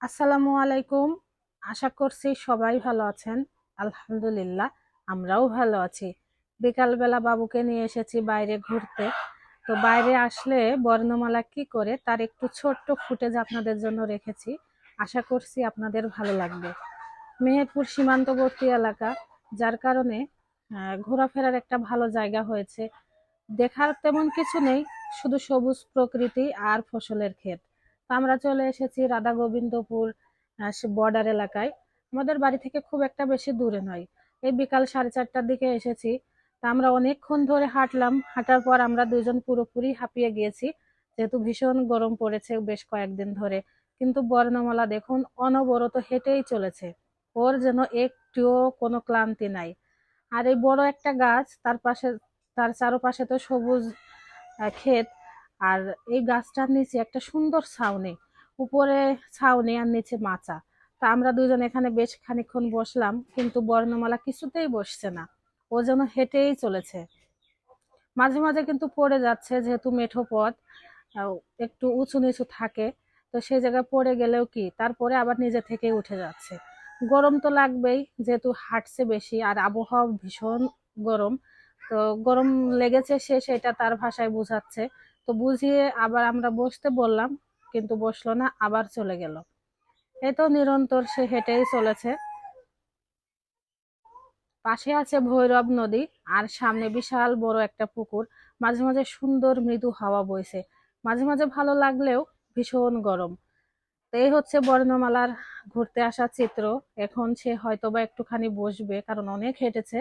আসসালামু আলাইকুম। আশা করছি সবাই ভালো আছেন। আলহামদুলিল্লাহ, আমরাও ভালো আছি। বিকালবেলা বাবুকে নিয়ে এসেছি বাইরে ঘুরতে। তো বাইরে আসলে বর্ণমালা কি করে তার একটু ছোট্ট ফুটেজ আপনাদের জন্য রেখেছি। আশা করছি আপনাদের ভালো লাগবে। মেহেরপুর সীমান্তবর্তী এলাকা, যার কারণে ঘোরাফেরার একটা ভালো জায়গা হয়েছে। দেখার তেমন কিছু নেই, শুধু সবুজ প্রকৃতি আর ফসলের ক্ষেত। তো আমরা চলে এসেছি রাধা গোবিন্দপুর বর্ডার এলাকায়। আমাদের বাড়ি থেকে খুব একটা বেশি দূরে নয়। এই বিকাল 4:30টার দিকে এসেছি। তা আমরা অনেকক্ষণ ধরে হাঁটলাম। হাঁটার পর আমরা দুজন পুরোপুরি হাঁপিয়ে গিয়েছি, যেহেতু ভীষণ গরম পড়েছে বেশ কয়েকদিন ধরে। কিন্তু বর্ণমালা দেখুন অনবরত হেঁটেই চলেছে, ওর যেন একটুও কোনো ক্লান্তি নাই। আর এই বড় একটা গাছ, তার পাশে, তার চারপাশে তো সবুজ ক্ষেত। আর এই গাছটার নিচে একটা সুন্দর ছাউনি, উপরে ছাউনি আর নিচে মাচা। তা আমরা দুজন এখানে বেশ খানিকক্ষণ বসলাম, কিন্তু বর্ণমালা কিছুতেই বসছে না, ও যেন হেঁটেই চলেছে। মাঝে মাঝে কিন্তু পড়ে যাচ্ছে, যেহেতু মেঠো পথ, আহ, একটু উঁচু নিচু থাকে। তো সেই জায়গায় পড়ে গেলেও কি, তারপরে আবার নিজে থেকেই উঠে যাচ্ছে। গরম তো লাগবেই, যেহেতু হাঁটছে বেশি আর আবহাওয়া ভীষণ গরম। তো গরম লেগেছে, সে সেটা তার ভাষায় বোঝাচ্ছে। তো বুঝিয়ে আবার আমরা বসতে বললাম, কিন্তু বসলো না, আবার চলে গেল। এই তো নিরন্তর সে হেঁটেই চলেছে। পাশে আছে ভৈরব নদী, আর সামনে বিশাল বড় একটা পুকুর। মাঝে মাঝে সুন্দর মৃদু হাওয়া বইছে। মাঝে মাঝে ভালো লাগলেও ভীষণ গরম। তো এই হচ্ছে বর্ণমালার ঘুরতে আসা চিত্র। এখন সে হয়তোবা একটুখানি বসবে, কারণ অনেক হেঁটেছে।